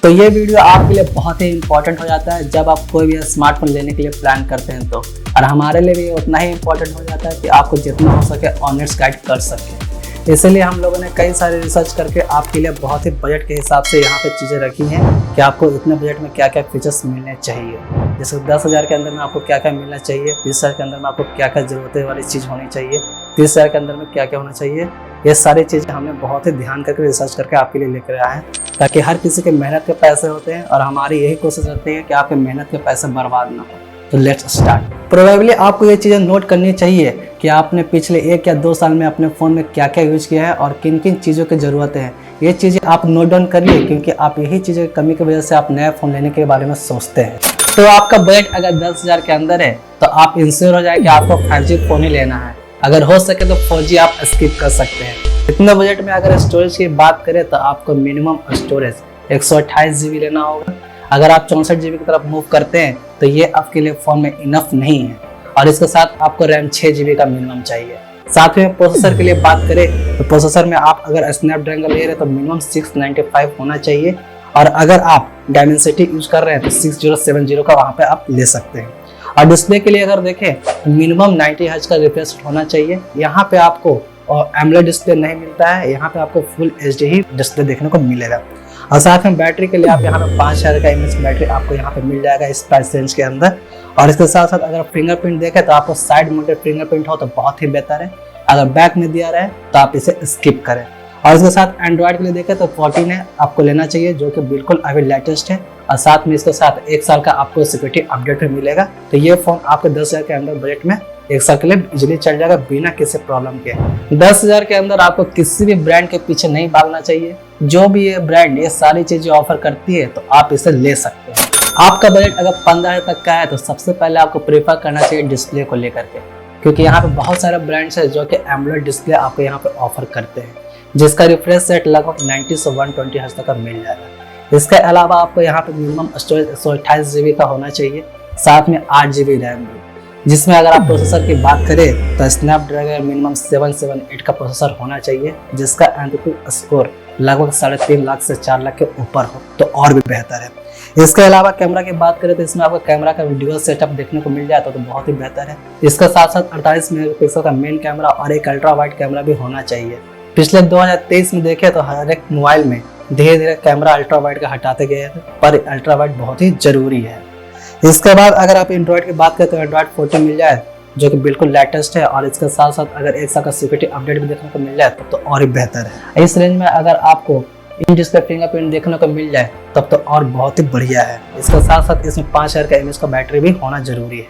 तो ये वीडियो आपके लिए बहुत ही इंपॉर्टेंट हो जाता है जब आप कोई भी स्मार्टफोन लेने के लिए प्लान करते हैं तो, और हमारे लिए भी उतना ही इंपॉर्टेंट हो जाता है कि आपको जितना हो सके ऑनेस्ट गाइड कर सके। इसलिए हम लोगों ने कई सारे रिसर्च करके आपके लिए बहुत ही बजट के हिसाब से यहाँ पे चीज़ें रखी हैं कि आपको इतने बजट में क्या क्या फीचर्स मिलने चाहिए। जैसे 10,000 के अंदर में आपको क्या क्या मिलना चाहिए, 20,000 के अंदर में आपको क्या क्या ज़रूरतें वाली चीज़ होनी चाहिए, 30,000 के अंदर में क्या क्या होना चाहिए। ये सारी चीज़ें हमने बहुत ही ध्यान करके रिसर्च करके आपके लिए लेकर आए हैं, ताकि हर किसी के मेहनत के पैसे होते हैं और हमारी यही कोशिश रहती है कि आपके मेहनत के पैसे बर्बाद ना हो। तो लेट्स स्टार्ट। प्रोबेबली आपको ये चीज़ें नोट करनी चाहिए कि आपने पिछले 1 या 2 साल में अपने फ़ोन में क्या क्या यूज़ किया है और किन किन चीज़ों की ज़रूरत है। ये चीज़ें आप नोट डाउन करिए, क्योंकि आप यही चीज़ें की कमी की वजह से आप नया फ़ोन लेने के बारे में सोचते हैं। तो आपका बजट अगर 10,000 के अंदर है तो आप इंश्योर हो जाए कि आपको 5G फ़ोन ही लेना है। अगर हो सके तो 4G आप स्किप कर सकते हैं। इतने बजट में अगर स्टोरेज की बात करें तो आपको मिनिमम स्टोरेज 128 GB लेना होगा। अगर आप 64 GB की तरफ मूव करते हैं तो ये आपके लिए फ़ोन में इनफ नहीं है, और इसके साथ आपको रैम 6 GB का मिनिमम चाहिए। साथ में प्रोसेसर के लिए बात करें तो प्रोसेसर में आप अगर स्नैपड्रैगन ले रहे हैं तो मिनिमम 695 होना चाहिए, और अगर आप डायमेंसिटी यूज कर रहे हैं तो 6070 का वहाँ पे आप ले सकते हैं। और डिस्प्ले के लिए अगर देखें तो मिनिमम 90 हर्ट्ज का रिफ्रेश होना चाहिए। यहाँ पे आपको एमोलेड डिस्प्ले नहीं मिलता है, यहाँ पे आपको फुल HD ही डिस्प्ले देखने को मिलेगा। और साथ में बैटरी के लिए आप यहाँ पे 5000 का mAh बैटरी आपको यहाँ पे मिल जाएगा इस प्राइस रेंज के अंदर। और इसके साथ साथ अगर फिंगरप्रिंट देखें तो आपको साइड माउंटेड फिंगरप्रिंट हो तो बहुत ही बेहतर है, अगर बैक में दिया रहे तो आप इसे स्किप करें। और इसके साथ एंड्रॉइड के लिए देखें तो 14 आपको लेना चाहिए, जो कि बिल्कुल अभी लेटेस्ट है, और साथ में इसके साथ 1 साल का आपको सिक्योरिटी अपडेट भी मिलेगा। तो ये फोन आपके 10,000 के अंदर बजट में 1 साल के लिए इजीली चल जाएगा बिना किसी प्रॉब्लम के। 10,000 के अंदर आपको किसी भी ब्रांड के पीछे नहीं भागना चाहिए। जो भी ये ब्रांड ये सारी चीजें ऑफर करती है तो आप इसे ले सकते हैं। आपका बजट अगर 15,000 तक का है तो सबसे पहले आपको प्रेफर करना चाहिए डिस्प्ले को लेकर के, क्योंकि यहाँ पे बहुत सारे ब्रांड्स है जो कि एमोलेड डिस्प्ले आपको यहाँ पे ऑफर करते हैं, जिसका रिफ्रेश रेट लगभग 90 से 120 हर्ट्ज तक का मिल जाएगा। इसके अलावा आपको यहाँ पे मिनिमम स्टोरेज 128 GB का होना चाहिए, साथ में 8 GB रैम भी, जिसमें अगर आप प्रोसेसर की बात करें तो स्नैपड्रैगन मिनिमम 778 का प्रोसेसर होना चाहिए, जिसका एंट्रोपी स्कोर लगभग 3.5 लाख से 4 लाख के ऊपर हो तो और भी बेहतर है। इसके अलावा कैमरा की बात करें तो इसमें आपको कैमरा का वीडियो सेटअप देखने को मिल जाता है तो बहुत ही बेहतर है। इसका साथ साथ 48 मेगापिक्सल का मेन कैमरा और एक अल्ट्रा वाइड कैमरा भी होना चाहिए। पिछले 2023 में देखें तो हर एक मोबाइल में धीरे धीरे कैमरा अल्ट्रा वाइड का हटाते गए हैं, पर अल्ट्रा वाइड बहुत ही जरूरी है। इसके बाद अगर आप एंड्रॉइड की बात करें तो एंड्रॉइड 14 मिल जाए, जो कि बिल्कुल लेटेस्ट है, और इसके साथ साथ अगर 1 साल का सिक्योरिटी अपडेट भी देखने को मिल जाए तब तो और ही बेहतर है। इस रेंज में अगर आपको इन डिस्प्ले फिंगरप्रिंट देखने को मिल जाए तब तो और बहुत ही बढ़िया है। इसके साथ साथ इसमें 5000 का mAh का बैटरी भी होना जरूरी है।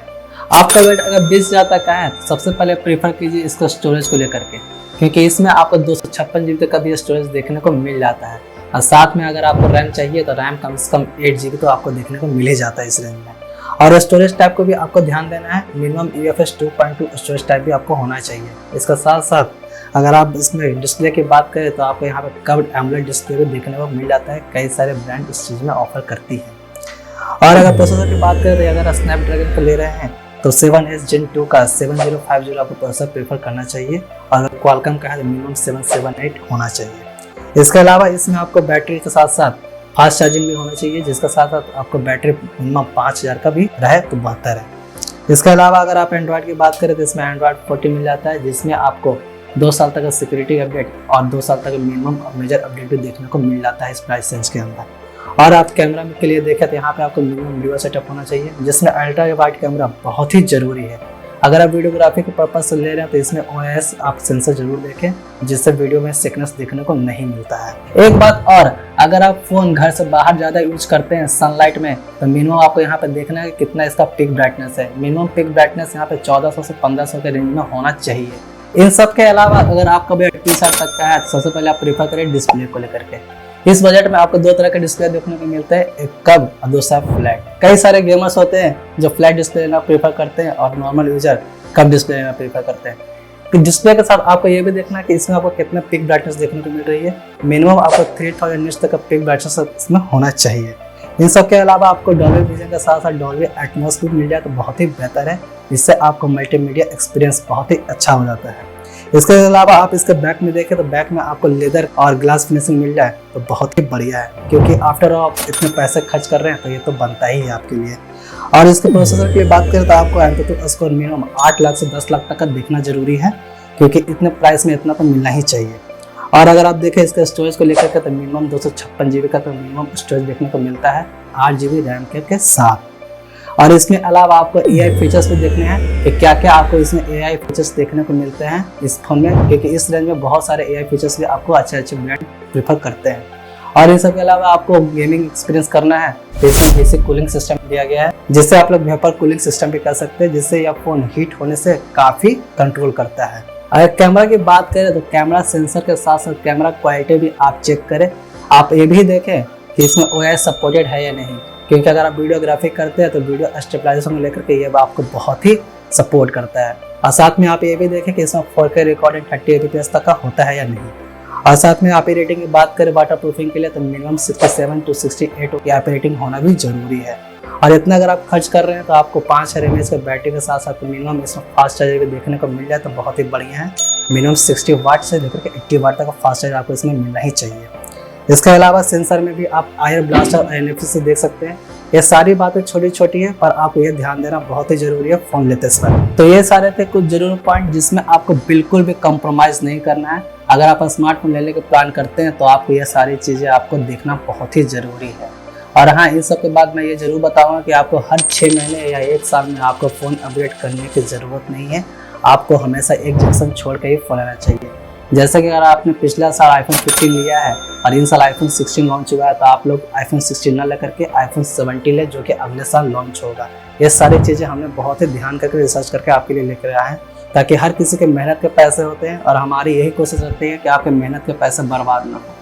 आपका बजट अगर 20,000 तक का है तो सबसे पहले प्रीफर कीजिए इसका स्टोरेज को लेकर के, क्योंकि इसमें आपको 256 GB तक का भी स्टोरेज देखने को मिल जाता है। और साथ में अगर आपको रैम चाहिए तो रैम कम से कम 8 GB तो आपको देखने को मिल ही जाता है इस रेंज में। और स्टोरेज टाइप को भी आपको ध्यान देना है, मिनिमम UFS 2.2 स्टोरेज टाइप भी आपको होना चाहिए। इसका साथ साथ अगर आप इसमें डिस्प्ले की बात करें तो आपको यहाँ पे कर्व्ड एमोलेड डिस्प्ले भी देखने को मिल जाता है, कई सारे ब्रांड इस चीज़ में ऑफर करती है। और अगर प्रोसेसर की बात करें तो अगर स्नैपड्रैगन को ले रहे हैं तो 7S Gen 2 का 7050 आपको प्रोसेसर प्रेफर करना चाहिए, और अगर क्वालकॉम का है तो मिनिमम 778 होना चाहिए। इसके अलावा इसमें आपको बैटरी के साथ साथ फास्ट चार्जिंग भी होना चाहिए, जिसका साथ साथ आपको बैटरी मिनिमम 5000 का भी रहे तो बेहतर है। इसके अलावा अगर आप एंड्रॉइड की बात करें तो इसमें एंड्रॉइड 14 मिल जाता है, जिसमें आपको 2 साल तक का सिक्योरिटी अपडेट और 2 साल तक का मिनिमम मेजर अपडेट भी देखने को मिल जाता है इस प्राइस रेंज के अंदर। और आप कैमरा के लिए देखें तो यहाँ पे आपको मिनिमम वीडियो सेटअप होना चाहिए, जिसमें अल्ट्रा वाइड कैमरा बहुत ही जरूरी है। अगर आप वीडियोग्राफी के पर्पज से ले रहे हैं तो इसमें OIS आप सेंसर जरूर देखें, जिससे वीडियो में सिकनेस देखने को नहीं मिलता है। एक बात और, अगर आप फोन घर से बाहर ज्यादा यूज करते हैं सनलाइट में तो मिनिमम आपको यहाँ पे देखना है कि कितना इसका पिक ब्राइटनेस है। मिनिमम पिक ब्राइटनेस यहाँ पे 1400 से 1500 के रेंज में होना चाहिए। इन सब के अलावा अगर आपका बजट 30,000 तक का है तो सबसे पहले आप प्रेफर करें डिस्प्ले को लेकर के। इस बजट में आपको 2 तरह के डिस्प्ले देखने को मिलते हैं, एक कर्व और दूसरा फ्लैट। कई सारे गेमर्स होते हैं जो फ्लैट डिस्प्ले लेना प्रेफर करते हैं और नॉर्मल यूजर कर्व डिस्प्ले लेना प्रेफर करते हैं। तो डिस्प्ले के साथ आपको ये भी देखना है कि इसमें आपको कितना पिक ब्राइटनेस देखने को मिल रही है। मिनिमम आपको 3000 निट्स तक का पिक ब्राइटनेस इसमें होना चाहिए। इन सब के अलावा आपको डॉल्बी विजन के साथ साथ डॉल्बी एटमॉस भी मिल जाए तो बहुत ही बेहतर है, जिससे आपको मल्टीमीडिया एक्सपीरियंस बहुत ही अच्छा हो जाता है। इसके अलावा आप इसके बैक में देखें तो बैक में आपको लेदर और ग्लास फिनिशिंग मिल जाए तो बहुत ही बढ़िया है, क्योंकि आफ्टर ऑल आप इतने पैसे खर्च कर रहे हैं तो ये तो बनता ही है आपके लिए। और इसके प्रोसेसर के लिए बात करें तो आपको एंटूटू स्कोर मिनिमम 8 लाख से 10 लाख तक का देखना जरूरी है, क्योंकि इतने प्राइस में इतना तो मिलना ही चाहिए। और अगर आप देखें इसके स्टोरेज को लेकर के तो मिनिमम 256 GB का तो मिनिमम स्टोरेज देखने को मिलता है 8 GB रैम के साथ। और इसमें अलावा आपको AI फीचर्स भी देखने हैं कि क्या क्या आपको इसमें AI फीचर्स देखने को मिलते हैं इस फोन में, क्योंकि इस रेंज में बहुत सारे AI फीचर्स भी आपको अच्छे ब्रांड प्रीफर करते हैं। और इन सब के अलावा आपको गेमिंग एक्सपीरियंस करना है तो इसमें बेसिक कूलिंग सिस्टम दिया गया है, जिससे आप लोग वेपर कूलिंग सिस्टम भी कर सकते हैं, जिससे यह फोन हीट होने से काफी कंट्रोल करता है। अगर कैमरा की बात करें तो कैमरा सेंसर के साथ साथ कैमरा क्वालिटी भी आप चेक करें। आप ये भी देखें कि इसमें OIS सपोर्टेड है या नहीं, क्योंकि अगर आप वीडियोग्राफी करते हैं तो वीडियो स्टेबलाइजेशन को लेकर के ये आपको बहुत ही सपोर्ट करता है। और साथ में आप ये भी देखें कि इसमें 4K रिकॉर्डिंग 30 fps तक का होता है या नहीं। और साथ में आप रेटिंग की बात करें वाटर प्रूफिंग के लिए तो मिनिमम 67 to 68 की आप रेटिंग होना भी जरूरी है। और इतना अगर आप खर्च कर रहे हैं तो आपको 5000 mAh के बैटरी के साथ साथ मिनिमम इसमें फास्ट चार्जर भी देखने को मिल जाए तो बहुत ही बढ़िया है। मिनिमम 60 वाट से लेकर के 80 वाट तक का फास्ट चार्जर आपको इसमें मिलना ही चाहिए। इसके अलावा सेंसर में भी आप आयर ब्लास्ट और NFC से देख सकते हैं। ये सारी बातें छोटी छोटी है, पर आपको ये ध्यान देना बहुत ही जरूरी है फोन लेते समय। तो ये सारे थे कुछ जरूरी पॉइंट जिसमें आपको बिल्कुल भी कॉम्प्रोमाइज नहीं करना है। अगर आप स्मार्टफोन लेने के प्लान करते हैं तो आपको ये सारी चीजें आपको देखना बहुत ही जरूरी है। और हाँ, इन सब के बाद मैं ये जरूर बताऊंगा कि आपको हर 6 महीने या 1 साल में आपको फोन अपग्रेड करने की जरूरत नहीं है। आपको हमेशा एक जनरेशन छोड़ के ही फोन लेना चाहिए। जैसे कि अगर आपने पिछला साल iPhone 15 लिया है और इन साल iPhone 16 लॉन्च हुआ है तो आप लोग iPhone 16 ना लेकर के iPhone 17 ले, जो कि अगले साल लॉन्च होगा। ये सारी चीज़ें हमने बहुत ही ध्यान करके रिसर्च करके आपके लिए लेकर आए हैं, ताकि हर किसी के मेहनत के पैसे होते हैं और हमारी यही कोशिश रहती है कि आपके मेहनत के पैसे बर्बाद ना हो।